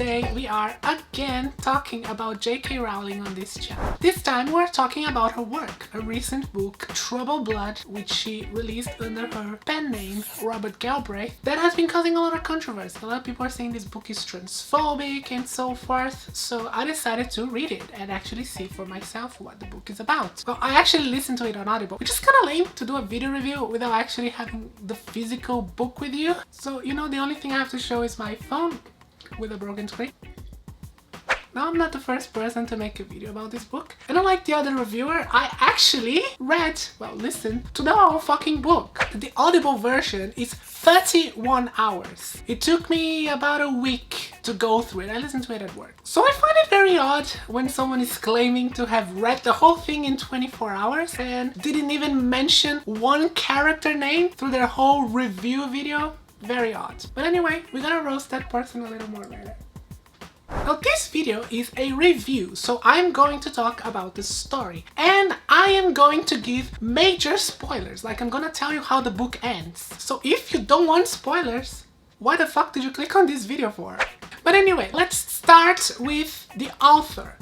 today we are again talking about J.K. Rowling on this channel. This time we're talking about her work, a recent book, Troubled Blood, which she released under her pen name, Robert Galbraith, that has been causing a lot of controversy. A lot of people are saying this book is transphobic and so forth, so I decided to read it and actually see for myself what the book is about. Well, I actually listened to it on Audible, which is kind of lame to do a video review without actually having the physical book with you. So, you know, the only thing I have to show is my phone with a broken screen. Now, I'm not the first person to make a video about this book, and unlike the other reviewer, I actually listened to the whole fucking book. The Audible version is 31 hours. It took me about a week to go through it. I listened to it at work. So I find it very odd when someone is claiming to have read the whole thing in 24 hours and didn't even mention one character name through their whole review video. Very odd. But anyway, we're gonna roast that person a little more later. Now, this video is a review, so I'm going to talk about the story, and I am going to give major spoilers. Like, I'm gonna tell you how the book ends. So if you don't want spoilers, why the fuck did you click on this video for? But anyway, let's start with the author,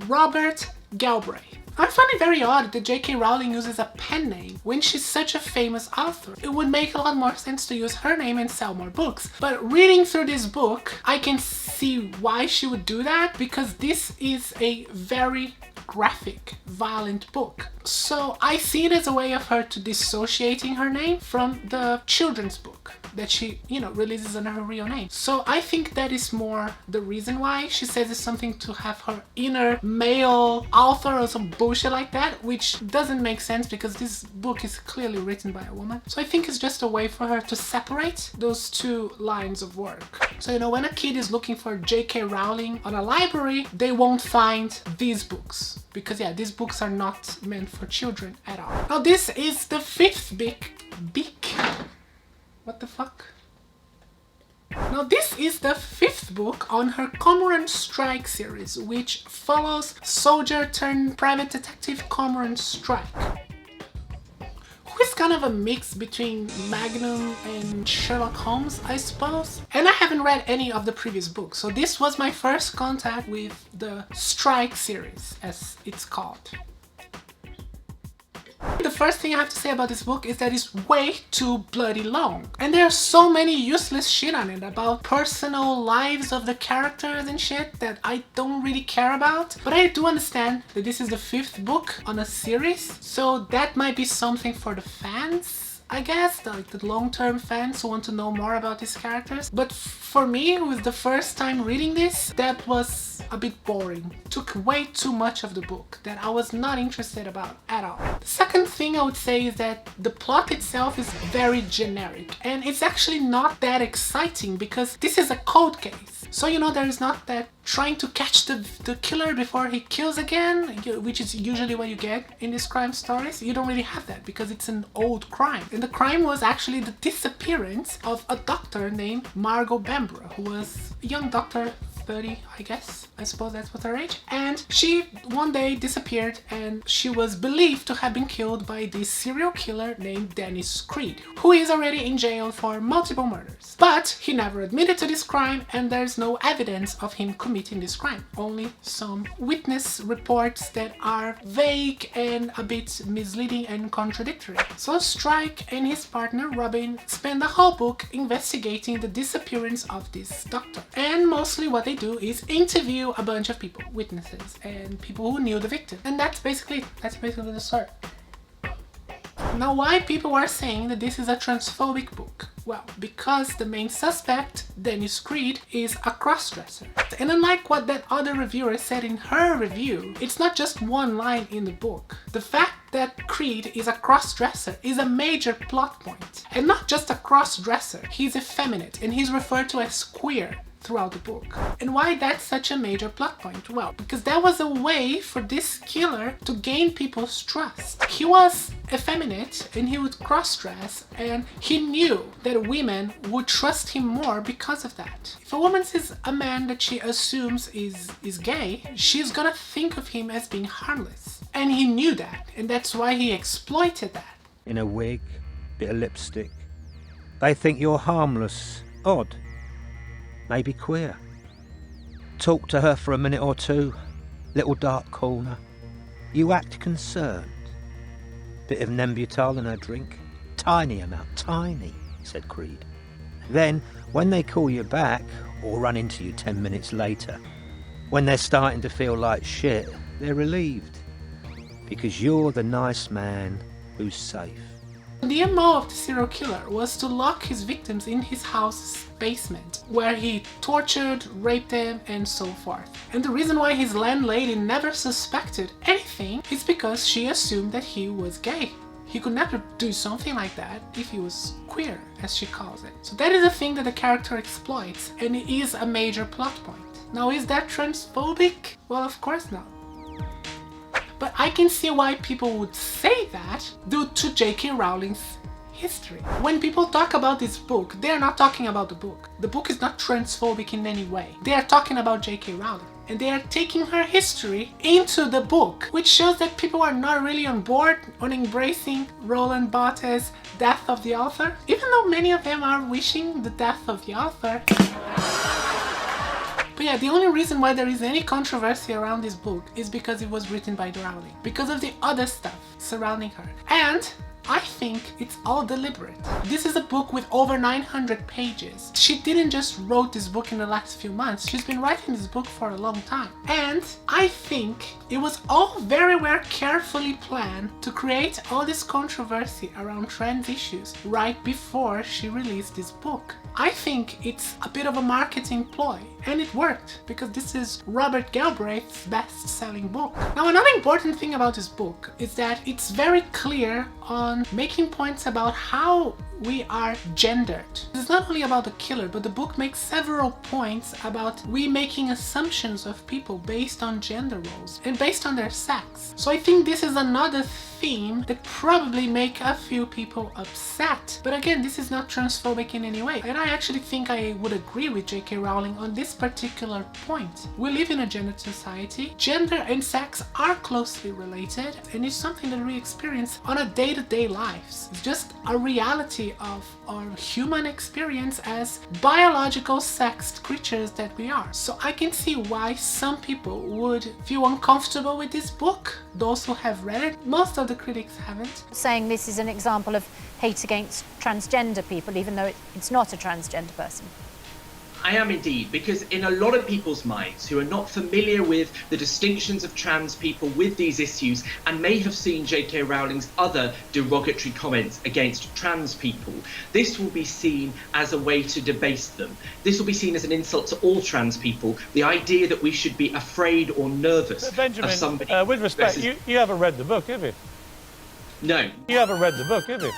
Robert Galbraith. I find it very odd that J.K. Rowling uses a pen name when she's such a famous author. It would make a lot more sense to use her name and sell more books. But reading through this book, I can see why she would do that, because this is a very graphic, violent book. So I see it as a way of her to dissociating her name from the children's book that she, releases under her real name. So I think that is more the reason why she says it's something to have her inner male author or some bullshit like that, which doesn't make sense because this book is clearly written by a woman. So I think it's just a way for her to separate those two lines of work. So, when a kid is looking for J.K. Rowling on a library, they won't find these books. Because these books are not meant for children at all. Now, this is the fifth what the fuck? Now, this is the fifth book on her Cormoran Strike series, which follows soldier turned private detective Cormoran Strike, who is kind of a mix between Magnum and Sherlock Holmes, I suppose. And I haven't read any of the previous books, so this was my first contact with the Strike series, as it's called. The first thing I have to say about this book is that it's way too bloody long. And there's so many useless shit on it about personal lives of the characters and shit that I don't really care about. But I do understand that this is the fifth book on a series, so that might be something for the fans, I guess, like the long-term fans who want to know more about these characters. But for me, it was the first time reading this, that was a bit boring. It took way too much of the book that I was not interested about at all. The second thing I would say is that the plot itself is very generic, and it's actually not that exciting because this is a cold case. So, there is not that trying to catch the killer before he kills again, which is usually what you get in these crime stories. You don't really have that because it's an old crime. And the crime was actually the disappearance of a doctor named Margot Bambra, who was a young doctor, 30, I guess. I suppose that's what her age. And she one day disappeared, and she was believed to have been killed by this serial killer named Dennis Creed, who is already in jail for multiple murders. But he never admitted to this crime, and there's no evidence of him committing this crime. Only some witness reports that are vague and a bit misleading and contradictory. So Strike and his partner Robin spend the whole book investigating the disappearance of this doctor. And mostly what they do is interview a bunch of people, witnesses, and people who knew the victim. And that's basically the story. Now, why people are saying that this is a transphobic book? Well, because the main suspect, Dennis Creed, is a crossdresser. And unlike what that other reviewer said in her review, it's not just one line in the book. The fact that Creed is a crossdresser is a major plot point. And not just a crossdresser, he's effeminate, and he's referred to as queer throughout the book. And why that's such a major plot point? Well, because that was a way for this killer to gain people's trust. He was effeminate and he would cross-dress, and he knew that women would trust him more because of that. If a woman sees a man that she assumes is gay, she's gonna think of him as being harmless. And he knew that, and that's why he exploited that. In a wig, bit of lipstick. They think you're harmless, odd, maybe queer. Talk to her for a minute or two. Little dark corner. You act concerned. Bit of Nembutal in her drink. Tiny amount, tiny, said Creed. Then, when they call you back, or run into you 10 minutes later, when they're starting to feel like shit, they're relieved. Because you're the nice man who's safe. The MO of the serial killer was to lock his victims in his house's basement, where he tortured, raped them, and so forth. And the reason why his landlady never suspected anything is because she assumed that he was gay. He could never do something like that if he was queer, as she calls it. So that is a thing that the character exploits, and it is a major plot point. Now, is that transphobic? Well, of course not. But I can see why people would say that due to J.K. Rowling's history. When people talk about this book, they are not talking about the book. The book is not transphobic in any way. They are talking about J.K. Rowling. And they are taking her history into the book, which shows that people are not really on board on embracing Roland Barthes' death of the author, even though many of them are wishing the death of the author. But yeah, the only reason why there is any controversy around this book is because it was written by Rowling, because of the other stuff surrounding her. And I think it's all deliberate. This is a book with over 900 pages. She didn't just wrote this book in the last few months. She's been writing this book for a long time. And I think it was all very well carefully planned to create all this controversy around trans issues right before she released this book. I think it's a bit of a marketing ploy, and it worked because this is Robert Galbraith's best-selling book. Now, another important thing about this book is that it's very clear on making points about how we are gendered. It's not only about the killer, but the book makes several points about we making assumptions of people based on gender roles and based on their sex. So I think this is another theme that probably make a few people upset. But again, this is not transphobic in any way. And I actually think I would agree with J.K. Rowling on this particular point. We live in a gendered society. Gender and sex are closely related, and it's something that we experience on a day-to-day lives. It's just a reality of our human experience as biological sexed creatures that we are. So I can see why some people would feel uncomfortable with this book. Those who have read it, most of the critics haven't. Saying this is an example of hate against transgender people, even though it's not a transgender person. I am indeed, because in a lot of people's minds who are not familiar with the distinctions of trans people with these issues and may have seen J.K. Rowling's other derogatory comments against trans people, this will be seen as a way to debase them. This will be seen as an insult to all trans people, the idea that we should be afraid or nervous Benjamin, of somebody. with respect, you haven't read the book, have you? No. You haven't read the book, have you?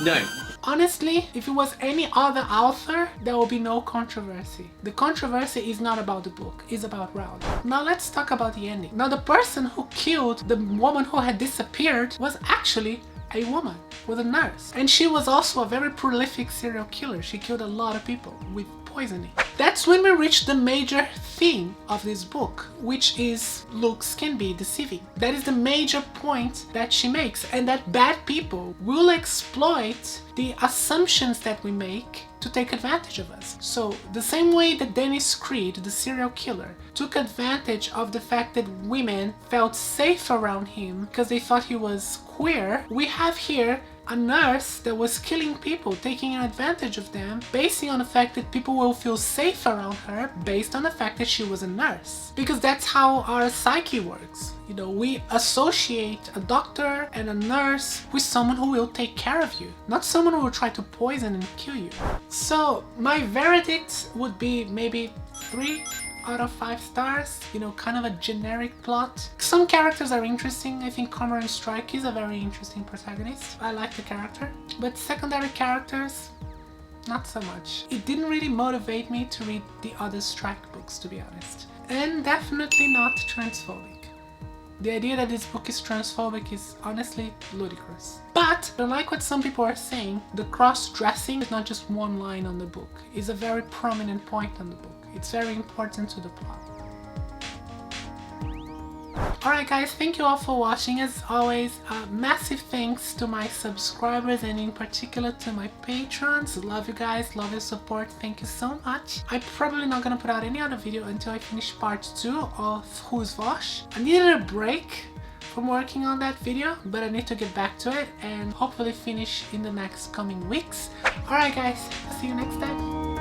No. Honestly, if it was any other author, there will be no controversy. The controversy is not about the book, it's about Rowling. Now let's talk about the ending. Now the person who killed the woman who had disappeared was actually a woman, was a nurse. And she was also a very prolific serial killer. She killed a lot of people with poisoning. That's when we reach the major theme of this book, which is looks can be deceiving. That is the major point that she makes, and that bad people will exploit the assumptions that we make to take advantage of us. So the same way that Dennis Creed, the serial killer, took advantage of the fact that women felt safe around him because they thought he was queer, we have here a nurse that was killing people, taking advantage of them, basing on the fact that people will feel safe around her based on the fact that she was a nurse. Because that's how our psyche works. You know, we associate a doctor and a nurse with someone who will take care of you, not someone who will try to poison and kill you. So my verdict would be maybe 3 out of 5 stars, you know, kind of a generic plot. Some characters are interesting. I think Cormoran Strike is a very interesting protagonist. I like the character, but secondary characters, not so much. It didn't really motivate me to read the other Strike books, to be honest. And definitely not transphobic. The idea that this book is transphobic is honestly ludicrous. But, unlike what some people are saying, the cross-dressing is not just one line on the book. It's a very prominent point on the book. It's very important to the plot. Alright guys, thank you all for watching. As always, massive thanks to my subscribers and in particular to my patrons. Love you guys, love your support, thank you so much. I'm probably not gonna put out any other video until I finish part 2 of Who's Vosh. I needed a break from working on that video, but I need to get back to it and hopefully finish in the next coming weeks. Alright guys, I'll see you next time.